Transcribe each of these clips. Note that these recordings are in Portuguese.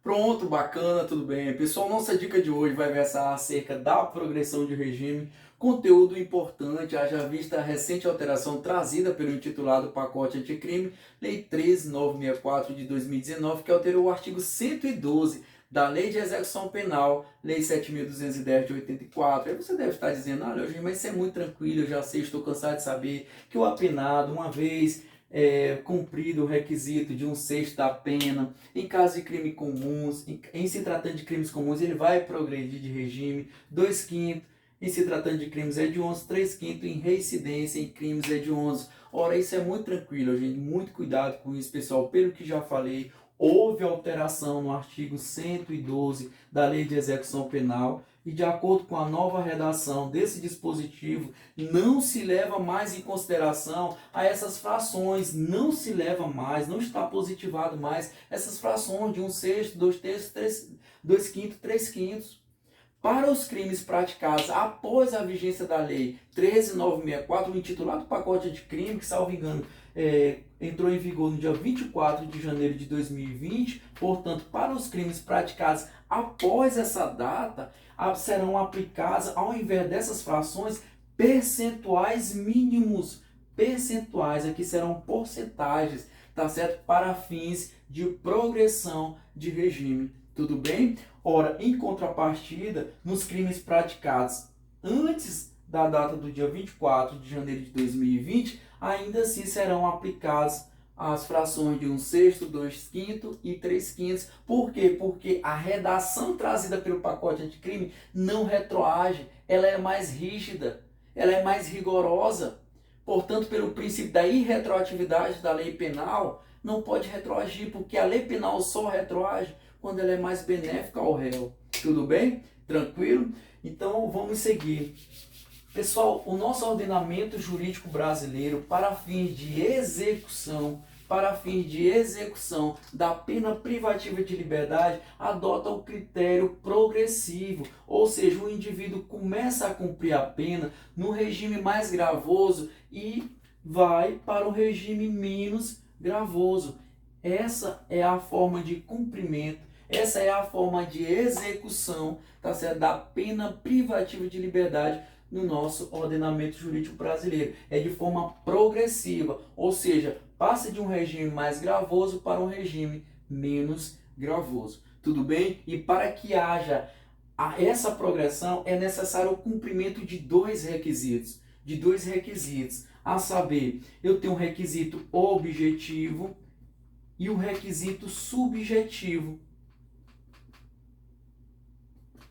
Pronto, bacana, tudo bem. Pessoal, nossa dica de hoje vai versar acerca da progressão de regime, conteúdo importante, haja vista a recente alteração trazida pelo intitulado Pacote Anticrime, Lei 13964 de 2019, que alterou o artigo 112 da Lei de Execução Penal, Lei 7.210 de 84. Aí você deve estar dizendo, Eugênio, mas isso é muito tranquilo, eu já sei, estou cansado de saber que o apenado, uma vez cumprido o requisito de 1/6 da pena, em caso de crime comuns, em se tratando de crimes comuns, ele vai progredir de regime, 2/5, em se tratando de crimes hediondos, 3/5, em reincidência em crimes hediondos. Ora, isso é muito tranquilo, gente, muito cuidado com isso, pessoal, pelo que já falei, houve alteração no artigo 112 da Lei de Execução Penal, e de acordo com a nova redação desse dispositivo, não se leva mais em consideração a essas frações, não se leva mais, não está positivado mais essas frações de 1/6, 2/3, 2/5, 3/5. Para os crimes praticados após a vigência da Lei 13.964, o intitulado pacote de crime, que, salvo engano, entrou em vigor no dia 24 de janeiro de 2020, portanto, para os crimes praticados após essa data, serão aplicadas, ao invés dessas frações, percentuais mínimos. Percentuais, aqui serão porcentagens, tá certo? Para fins de progressão de regime. Tudo bem? Ora, em contrapartida, nos crimes praticados antes da data do dia 24 de janeiro de 2020, ainda assim serão aplicadas as frações de 1/6, 2/5 e 3/5. Por quê? Porque a redação trazida pelo pacote anticrime não retroage, ela é mais rígida, ela é mais rigorosa. Portanto, pelo princípio da irretroatividade da lei penal, não pode retroagir, porque a lei penal só retroage quando ela é mais benéfica ao réu. Tudo bem? Tranquilo? Então vamos seguir. Pessoal, o nosso ordenamento jurídico brasileiro, para fins de execução da pena privativa de liberdade, adota o critério progressivo, ou seja, o indivíduo começa a cumprir a pena no regime mais gravoso e vai para o regime menos gravoso. Essa é a forma de cumprimento, essa é a forma de execução, tá certo, da pena privativa de liberdade no nosso ordenamento jurídico brasileiro. É de forma progressiva, ou seja, passa de um regime mais gravoso para um regime menos gravoso. Tudo bem? E para que haja essa progressão, é necessário o cumprimento de dois requisitos. A saber, eu tenho um requisito objetivo e o requisito subjetivo.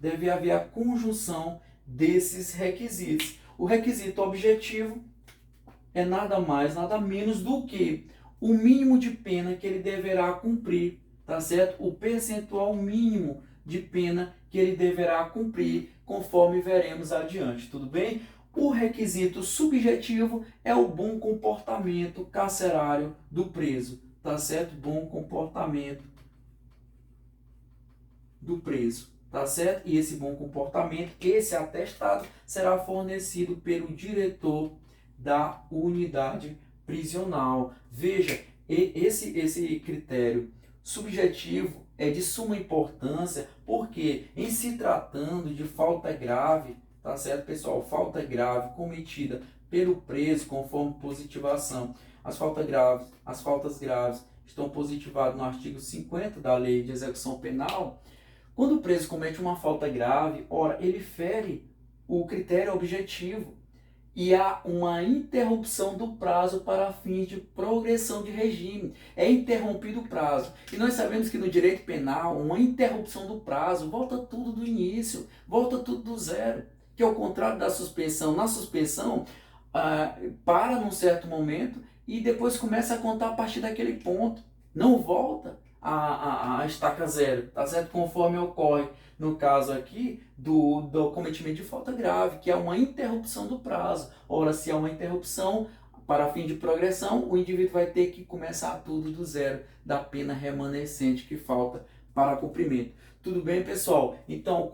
Deve haver a conjunção desses requisitos. O requisito objetivo é nada mais, nada menos do que o mínimo de pena que ele deverá cumprir, tá certo? O percentual mínimo de pena que ele deverá cumprir, conforme veremos adiante, tudo bem? O requisito subjetivo é o bom comportamento carcerário do preso, tá certo? Bom comportamento do preso, tá certo? E esse bom comportamento, esse atestado, será fornecido pelo diretor da unidade prisional. Veja, esse critério subjetivo é de suma importância, porque em se tratando de falta grave, tá certo, pessoal? Falta grave cometida pelo preso, conforme positivação. As faltas graves estão positivadas no artigo 50 da Lei de Execução Penal. Quando o preso comete uma falta grave, ora, ele fere o critério objetivo e há uma interrupção do prazo para fins de progressão de regime. É interrompido o prazo. E nós sabemos que no direito penal, uma interrupção do prazo, volta tudo do início, volta tudo do zero. Que é o contrário da suspensão. Na suspensão, para num certo momento e depois começa a contar a partir daquele ponto. Não volta a estaca zero, tá certo? Conforme ocorre no caso aqui do cometimento de falta grave, que é uma interrupção do prazo. Ora, se é uma interrupção para fim de progressão, o indivíduo vai ter que começar tudo do zero, da pena remanescente que falta para cumprimento. Tudo bem, pessoal? Então,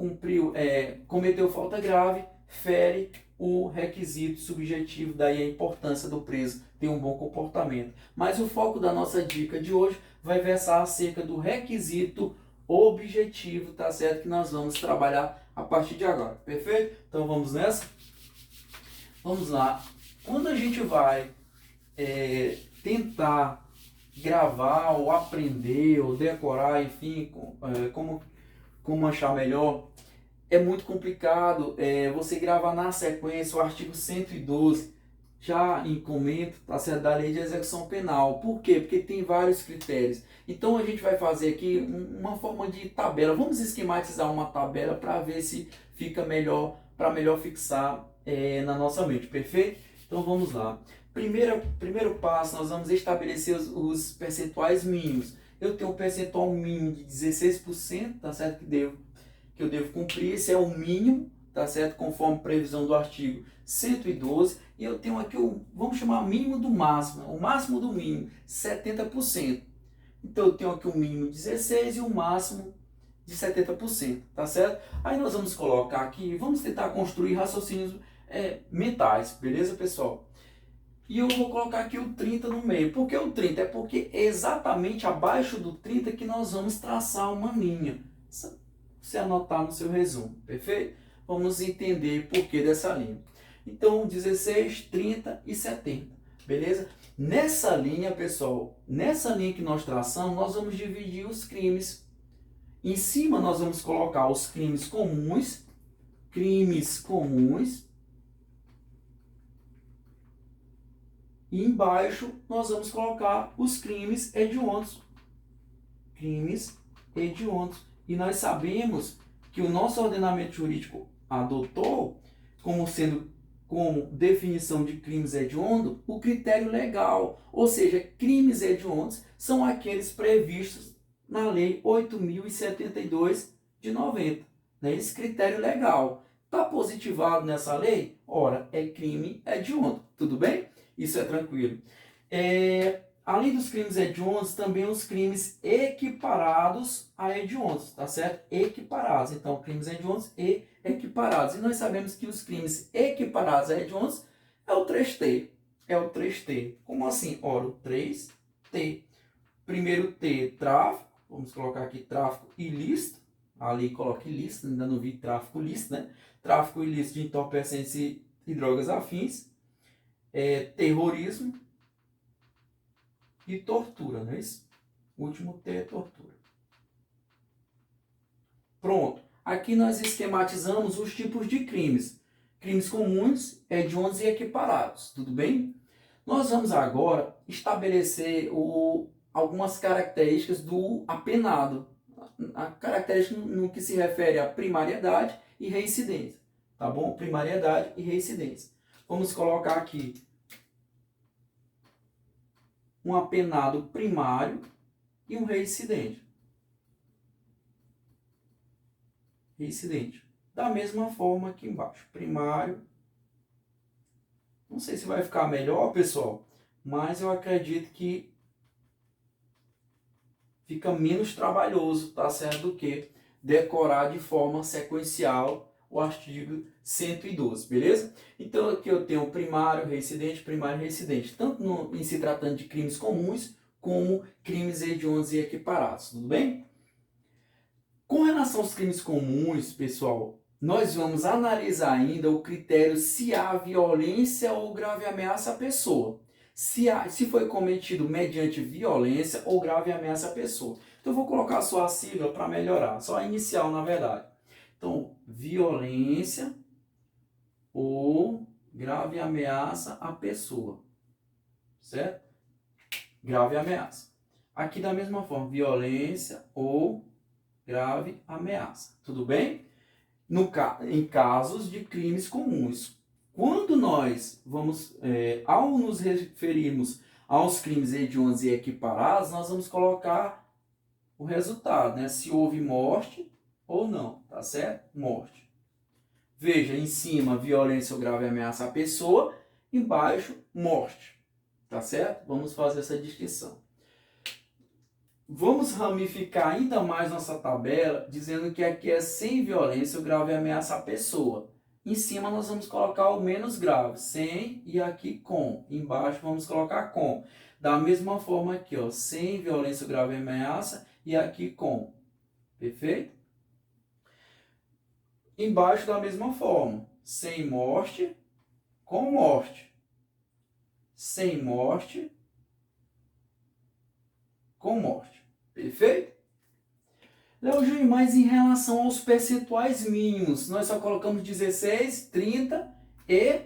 cometeu falta grave, fere o requisito subjetivo, daí a importância do preso ter um bom comportamento. Mas o foco da nossa dica de hoje vai versar acerca do requisito objetivo, tá certo? Que nós vamos trabalhar a partir de agora, perfeito? Então vamos nessa? Vamos lá. Quando a gente vai tentar gravar ou aprender ou decorar, enfim, como achar melhor, é muito complicado você gravar na sequência o artigo 112 já em comento, tá certo, da lei de execução penal. Por quê? Porque tem vários critérios. Então a gente vai fazer aqui uma forma de tabela. Vamos esquematizar uma tabela para ver se fica melhor, para melhor fixar na nossa mente, perfeito? Então vamos lá. Primeiro passo, nós vamos estabelecer os percentuais mínimos. Eu tenho um percentual mínimo de 16%, tá certo? Que eu devo cumprir, esse é o mínimo, tá certo? Conforme previsão do artigo 112. E eu tenho aqui vamos chamar mínimo do máximo, o máximo do mínimo, 70%. Então eu tenho aqui o mínimo 16 e o máximo de 70%, tá certo? Aí nós vamos colocar aqui, vamos tentar construir raciocínios mentais, beleza, pessoal? E eu vou colocar aqui o 30 no meio. Por que o 30? É porque é exatamente abaixo do 30 que nós vamos traçar uma linha. Você anotar no seu resumo, perfeito? Vamos entender por que dessa linha. Então, 16, 30 e 70, beleza? Nessa linha, pessoal, nessa linha que nós traçamos, nós vamos dividir os crimes. Em cima, nós vamos colocar os crimes comuns, e embaixo nós vamos colocar os crimes hediondos. E nós sabemos que o nosso ordenamento jurídico adotou como definição de crimes hediondos o critério legal, ou seja, crimes hediondos são aqueles previstos na Lei 8.072 de 90. Né? Esse critério legal está positivado nessa lei? Ora, é crime hediondo, tudo bem? Isso é tranquilo. Além dos crimes hediondos, também os crimes equiparados a hediondos, tá certo? Equiparados. Então, crimes hediondos e equiparados. E nós sabemos que os crimes equiparados a hediondos é o 3T. É o 3T. Como assim? Ora, o 3T. Primeiro T, tráfico. Vamos colocar aqui tráfico ilícito. Ali coloca ilícito, ainda não vi tráfico lícito, né? Tráfico ilícito de entorpecentes e drogas afins. Terrorismo e tortura, não é isso? O último T é tortura. Pronto. Aqui nós esquematizamos os tipos de crimes. Crimes comuns, hediondos e equiparados. Tudo bem? Nós vamos agora estabelecer algumas características do apenado. A característica no que se refere à primariedade e reincidência. Tá bom? Primariedade e reincidência. Vamos colocar aqui um apenado primário e um reincidente. Da mesma forma aqui embaixo. Primário. Não sei se vai ficar melhor, pessoal, mas eu acredito que fica menos trabalhoso, tá certo, do que decorar de forma sequencial o artigo 112, beleza? Então aqui eu tenho primário, reincidente, tanto em se tratando de crimes comuns, como crimes hediondos e equiparados, tudo bem? Com relação aos crimes comuns, pessoal, nós vamos analisar ainda o critério se há violência ou grave ameaça à pessoa. Se foi cometido mediante violência ou grave ameaça à pessoa. Então eu vou colocar só a sigla para melhorar, só a inicial na verdade. Então, violência ou grave ameaça à pessoa, certo? Grave ameaça. Aqui da mesma forma, violência ou grave ameaça, tudo bem? Em casos de crimes comuns. Quando nós vamos, ao nos referirmos aos crimes hediondos e equiparados, nós vamos colocar o resultado, né? Se houve morte ou não, tá certo? Morte. Veja, em cima, violência ou grave ameaça à pessoa, embaixo, morte, tá certo? Vamos fazer essa distinção. Vamos ramificar ainda mais nossa tabela, dizendo que aqui é sem violência ou grave ameaça à pessoa. Em cima nós vamos colocar o menos grave, sem, e aqui com. Embaixo vamos colocar com. Da mesma forma aqui, ó, sem violência ou grave ameaça e aqui com. Perfeito? Embaixo da mesma forma, sem morte, com morte. Sem morte, com morte. Perfeito? Leogênio, mas em relação aos percentuais mínimos, nós só colocamos 16, 30 e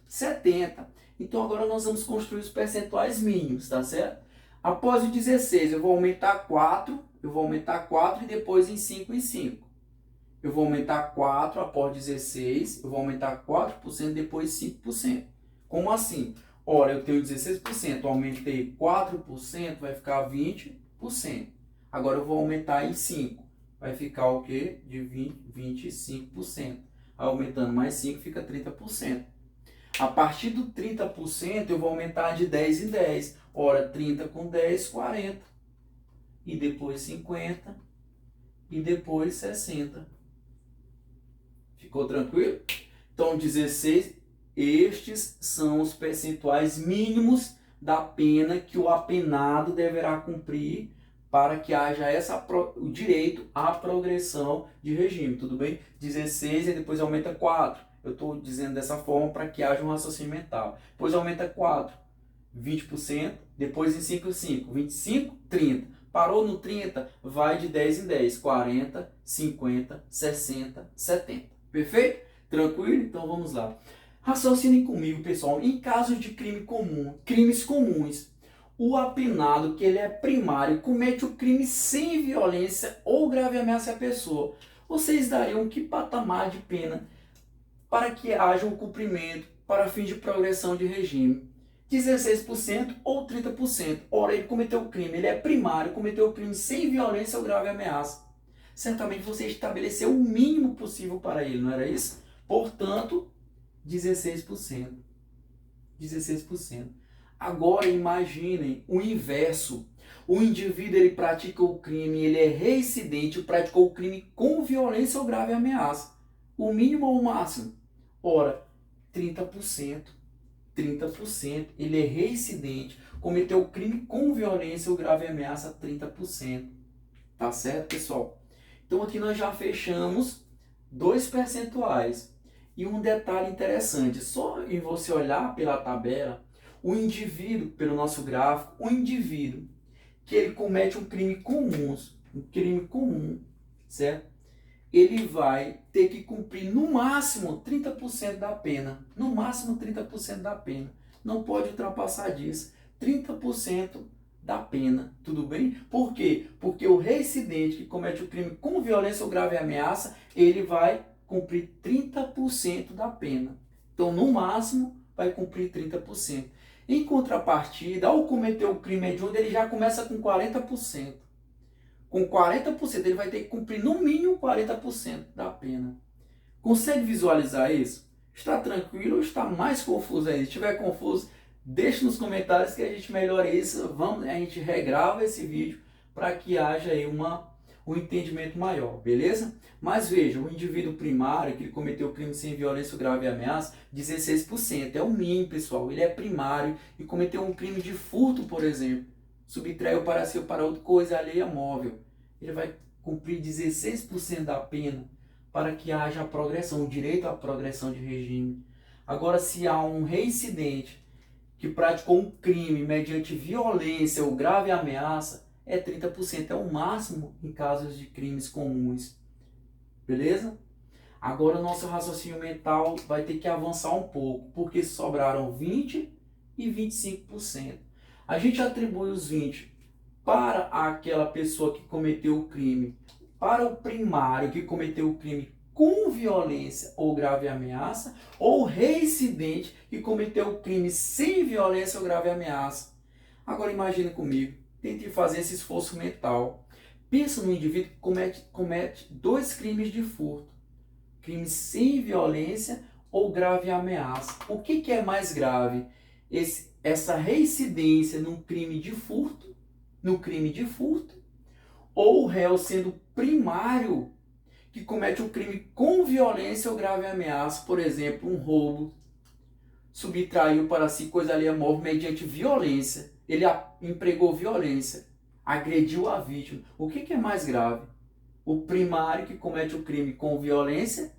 70. Então agora nós vamos construir os percentuais mínimos, tá certo? Após o 16, eu vou aumentar 4, e depois em 5 em 5. Eu vou aumentar 4 após 16, eu vou aumentar 4%, depois 5%. Como assim? Ora, eu tenho 16%, aumentei 4%, vai ficar 20%. Agora eu vou aumentar em 5, vai ficar o quê? De 25%. Aumentando mais 5 fica 30%. A partir do 30% eu vou aumentar de 10 em 10. Ora, 30 com 10, 40. E depois 50. E depois 60. Ficou tranquilo? Então, 16, estes são os percentuais mínimos da pena que o apenado deverá cumprir para que haja o direito à progressão de regime, tudo bem? 16 e depois aumenta 4. Eu estou dizendo dessa forma para que haja um raciocínio mental. Depois aumenta 4, 20%, depois em 5, 5, 25, 30. Parou no 30, vai de 10 em 10, 40, 50, 60, 70. Perfeito? Tranquilo? Então vamos lá. Raciocinem comigo, pessoal. Em casos de crime comum, crimes comuns, o apenado, que ele é primário, comete o crime sem violência ou grave ameaça à pessoa. Vocês dariam que patamar de pena para que haja um cumprimento para fins de progressão de regime? 16% ou 30%. Ora, ele cometeu o crime, ele é primário, cometeu o crime sem violência ou grave ameaça. Certamente você estabeleceu o mínimo possível para ele, não era isso? Portanto, 16%. 16%. Agora imaginem o inverso. O indivíduo ele pratica o crime, ele é reincidente, praticou o crime com violência ou grave ameaça. O mínimo ou o máximo? Ora, 30%. 30%. Ele é reincidente, cometeu o crime com violência ou grave ameaça, 30%. Tá certo, pessoal? Então aqui nós já fechamos 2 percentuais. E um detalhe interessante, só em você olhar pela tabela, o indivíduo, pelo nosso gráfico, o indivíduo que ele comete um crime comum, certo? Ele vai ter que cumprir no máximo 30% da pena. No máximo 30% da pena. Não pode ultrapassar disso. 30% da pena, tudo bem? Por quê? Porque o reincidente que comete o crime com violência ou grave ameaça, ele vai cumprir 30% da pena. Então, no máximo, vai cumprir 30%. Em contrapartida, ao cometer o crime hediondo, ele já começa com 40%. Com 40%, ele vai ter que cumprir no mínimo 40% da pena. Consegue visualizar isso? Está tranquilo ou está mais confuso aí? Se estiver confuso, deixe nos comentários que a gente melhora isso. A gente regrava esse vídeo para que haja aí um entendimento maior, beleza? Mas veja, o indivíduo primário que cometeu crime sem violência ou grave ameaça, 16%. É o mínimo, pessoal. Ele é primário e cometeu um crime de furto, por exemplo. Subtraiu para si ou para outra coisa alheia móvel. Ele vai cumprir 16% da pena para que haja a progressão, o direito à progressão de regime. Agora, se há um reincidente que praticou um crime mediante violência ou grave ameaça, é 30%, é o máximo em casos de crimes comuns. Beleza? Agora o nosso raciocínio mental vai ter que avançar um pouco, porque sobraram 20% e 25%. A gente atribui os 20 para aquela pessoa que cometeu o crime, para o primário que cometeu o crime com violência ou grave ameaça, ou reincidente que cometeu o crime sem violência ou grave ameaça. Agora imagine comigo, tente fazer esse esforço mental. Pensa no indivíduo que comete 2 crimes de furto, crime sem violência ou grave ameaça. O que é mais grave? Essa reincidência num crime de furto, ou o réu sendo primário que comete um crime com violência ou grave ameaça, por exemplo, um roubo, subtraiu para si coisa alheia móvel mediante violência, ele empregou violência, agrediu a vítima. O que é mais grave? O primário que comete o crime com violência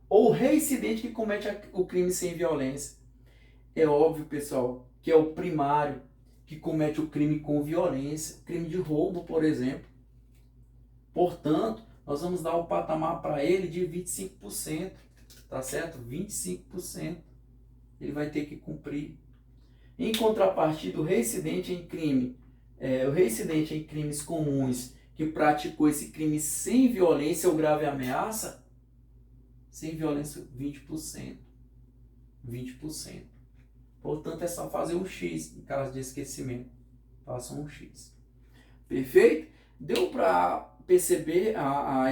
ou o reincidente que comete o crime sem violência? É óbvio, pessoal, que é o primário que comete o crime com violência, crime de roubo, por exemplo. Portanto, nós vamos dar o patamar para ele de 25%, tá certo? 25% ele vai ter que cumprir. Em contrapartida, o reincidente em crimes comuns que praticou esse crime sem violência ou grave ameaça, sem violência, 20%. 20%. Portanto, é só fazer um X em caso de esquecimento. Faça um X. Perfeito? Deu para perceber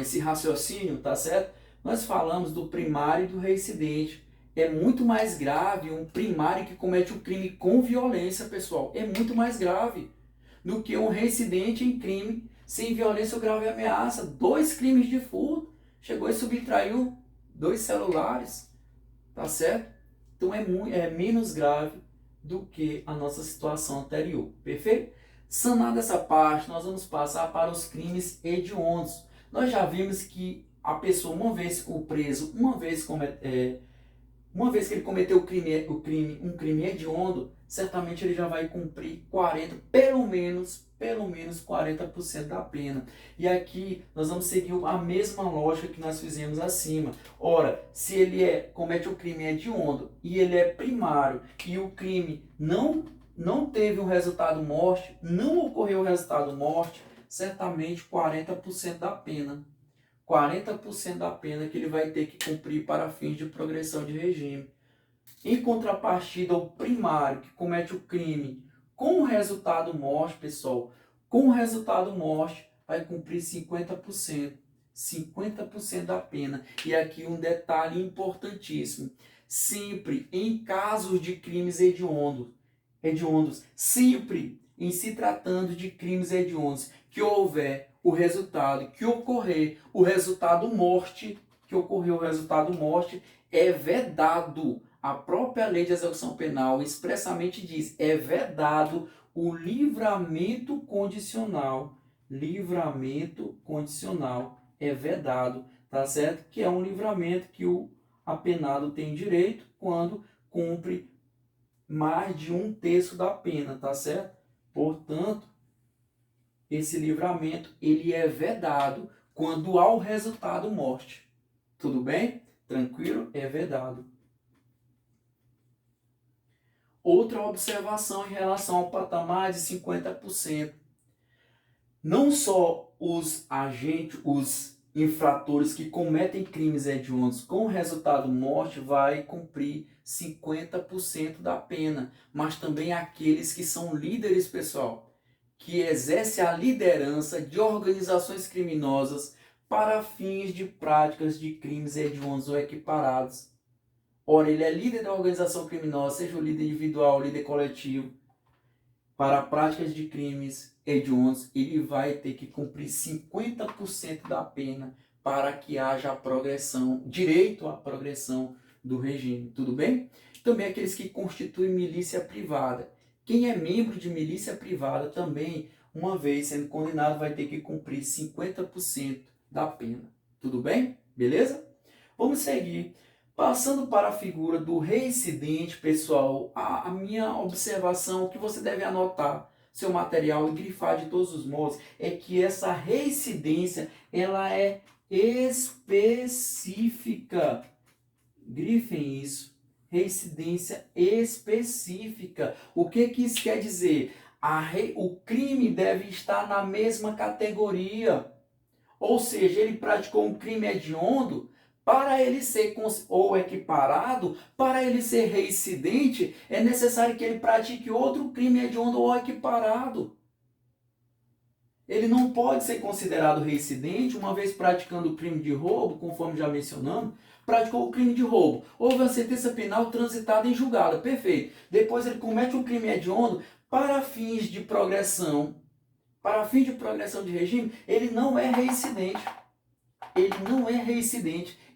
esse raciocínio, tá certo? Nós falamos do primário e do reincidente. É muito mais grave um primário que comete um crime com violência, pessoal. É muito mais grave do que um reincidente em crime sem violência ou grave ameaça. 2 crimes de furto. Chegou e subtraiu 2 celulares. Tá certo? Então é menos grave do que a nossa situação anterior. Perfeito? Sanada essa parte, nós vamos passar para os crimes hediondos. Nós já vimos que a pessoa, uma vez o preso, uma vez que ele cometeu um crime hediondo, certamente ele já vai cumprir pelo menos 40% da pena. E aqui nós vamos seguir a mesma lógica que nós fizemos acima. Ora, se ele comete o crime hediondo e ele é primário e o crime não teve um resultado morte, não ocorreu o resultado morte, certamente 40% da pena. 40% da pena que ele vai ter que cumprir para fins de progressão de regime. Em contrapartida, o primário que comete o crime com resultado morte, pessoal, com resultado morte, vai cumprir 50%. 50% da pena. E aqui um detalhe importantíssimo. Sempre em casos de crimes hediondos, sempre em se tratando de crimes hediondos, que houver o resultado, que ocorrer o resultado morte, é vedado. A própria lei de execução penal expressamente diz, é vedado o livramento condicional. Livramento condicional é vedado, tá certo? Que é um livramento que o apenado tem direito quando cumpre mais de 1/3 da pena, tá certo? Portanto, esse livramento ele é vedado quando há o resultado morte. Tudo bem? Tranquilo? É vedado. Outra observação em relação ao patamar de 50%. Não só os infratores que cometem crimes hediondos com resultado morte vai cumprir 50% da pena, mas também aqueles que são líderes, pessoal, que exercem a liderança de organizações criminosas para fins de práticas de crimes hediondos ou equiparados. Ora, ele é líder da organização criminosa, seja o líder individual, o líder coletivo, para práticas de crimes hediondos, ele vai ter que cumprir 50% da pena para que haja a progressão, direito à progressão do regime. Tudo bem? Também aqueles que constituem milícia privada. Quem é membro de milícia privada também, uma vez sendo condenado, vai ter que cumprir 50% da pena. Tudo bem? Beleza? Vamos seguir. Passando para a figura do reincidente, pessoal, a minha observação, que você deve anotar seu material e grifar de todos os modos, é que essa reincidência, ela é específica. Grifem isso. Reincidência específica. O que isso quer dizer? O crime deve estar na mesma categoria. Ou seja, ele praticou um crime hediondo, para ele ser ou equiparado, para ele ser reincidente, é necessário que ele pratique outro crime hediondo ou equiparado. Ele não pode ser considerado reincidente, uma vez praticando o crime de roubo, conforme já mencionamos, praticou o crime de roubo. Houve uma sentença penal transitada em julgado, perfeito. Depois ele comete um crime hediondo para fins de progressão. Para fins de progressão de regime, ele não é reincidente.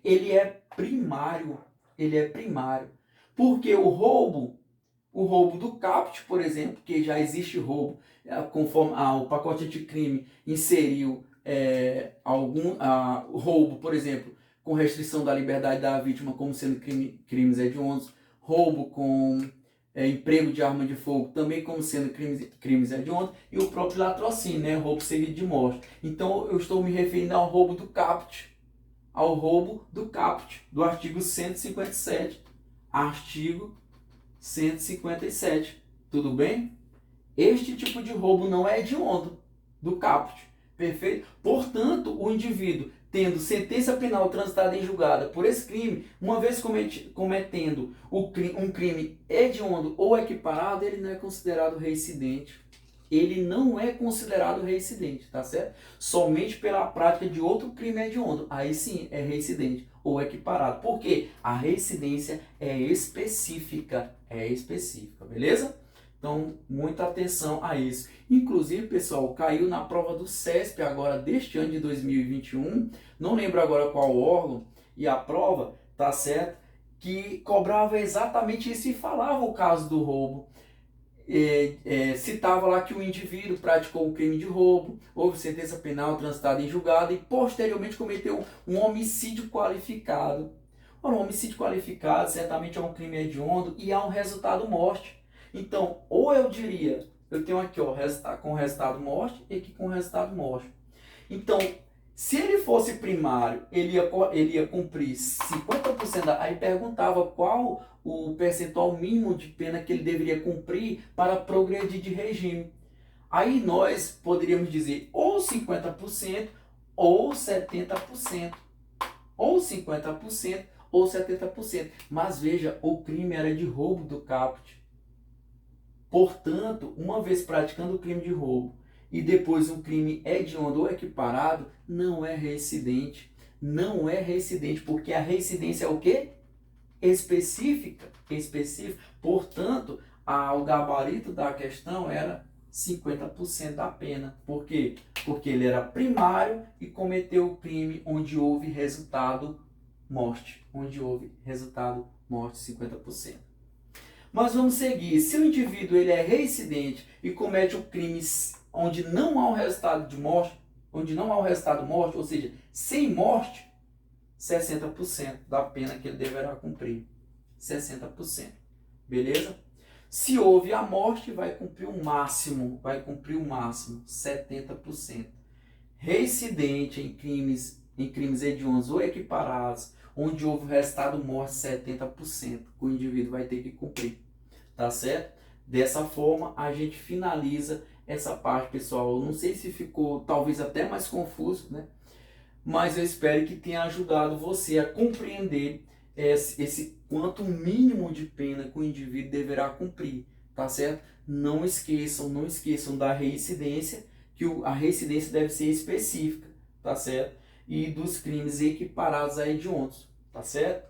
Ele é primário. Porque o roubo do CAPT, por exemplo, que já existe roubo, conforme o pacote anticrime inseriu roubo, por exemplo, com restrição da liberdade da vítima como sendo crimes hediondos, roubo com emprego de arma de fogo também como sendo crimes hediondos, e o próprio latrocínio, né, roubo seguido de morte. Então eu estou me referindo ao roubo do caput, do artigo 157, artigo 157, tudo bem? Este tipo de roubo não é hediondo do caput, perfeito? Portanto, o indivíduo tendo sentença penal transitada em julgada por esse crime, uma vez cometendo um crime hediondo ou equiparado, ele não é considerado reincidente. Ele não é considerado reincidente, tá certo? Somente pela prática de outro crime hediondo, aí sim é reincidente ou equiparado. Por quê? A reincidência é específica, beleza? Então, muita atenção a isso. Inclusive, pessoal, caiu na prova do CESP agora deste ano de 2021, não lembro agora qual órgão, e a prova, tá certo, que cobrava exatamente isso e falava o caso do roubo. Citava lá que o indivíduo praticou um crime de roubo, houve sentença penal transitada em julgado e posteriormente cometeu um homicídio qualificado. Ora, um homicídio qualificado certamente é um crime hediondo e há um resultado morte. Então, ou eu diria, eu tenho aqui ó, com resultado morte e aqui com resultado morte. Então, se ele fosse primário, ele ia cumprir 50%, aí perguntava qual o percentual mínimo de pena que ele deveria cumprir para progredir de regime. Aí nós poderíamos dizer ou 50% ou 70%. Ou 50% ou 70%. Mas veja, o crime era de roubo do caput. Portanto, uma vez praticando o crime de roubo e depois um crime hediondo ou equiparado, não é reincidente. Não é reincidente, porque a reincidência é o quê? Específica. Portanto, o gabarito da questão era 50% da pena. Por quê? Porque ele era primário e cometeu o crime onde houve resultado morte. 50%. Mas vamos seguir. Se o indivíduo ele é reincidente e comete um crime onde não há um resultado de morte, ou seja, sem morte, 60% da pena que ele deverá cumprir. 60%. Beleza? Se houve a morte, vai cumprir o máximo, 70%. Reincidente em crimes hediondos ou equiparados, onde houve o resultado morte, 70%, o indivíduo vai ter que cumprir, tá certo? Dessa forma, a gente finaliza essa parte, pessoal. Eu não sei se ficou talvez até mais confuso, né? Mas eu espero que tenha ajudado você a compreender esse quanto mínimo de pena que o indivíduo deverá cumprir, tá certo? Não esqueçam da reincidência, que a reincidência deve ser específica, tá certo? E dos crimes equiparados a hediondos, tá certo?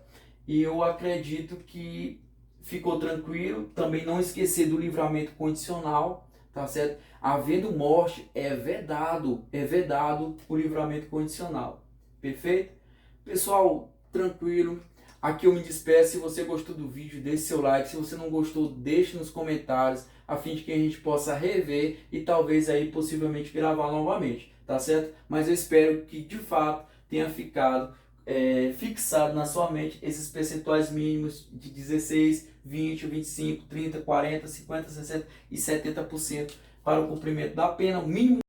E eu acredito que ficou tranquilo. Também não esquecer do livramento condicional, tá certo? Havendo morte, é vedado o livramento condicional. Perfeito? Pessoal, tranquilo. Aqui eu me despeço. Se você gostou do vídeo, deixe seu like. Se você não gostou, deixe nos comentários, a fim de que a gente possa rever e talvez aí possivelmente gravar novamente, tá certo? Mas eu espero que de fato tenha ficado fixado na sua mente esses percentuais mínimos de 16, 20, 25, 30, 40, 50, 60 e 70% para o cumprimento da pena, o mínimo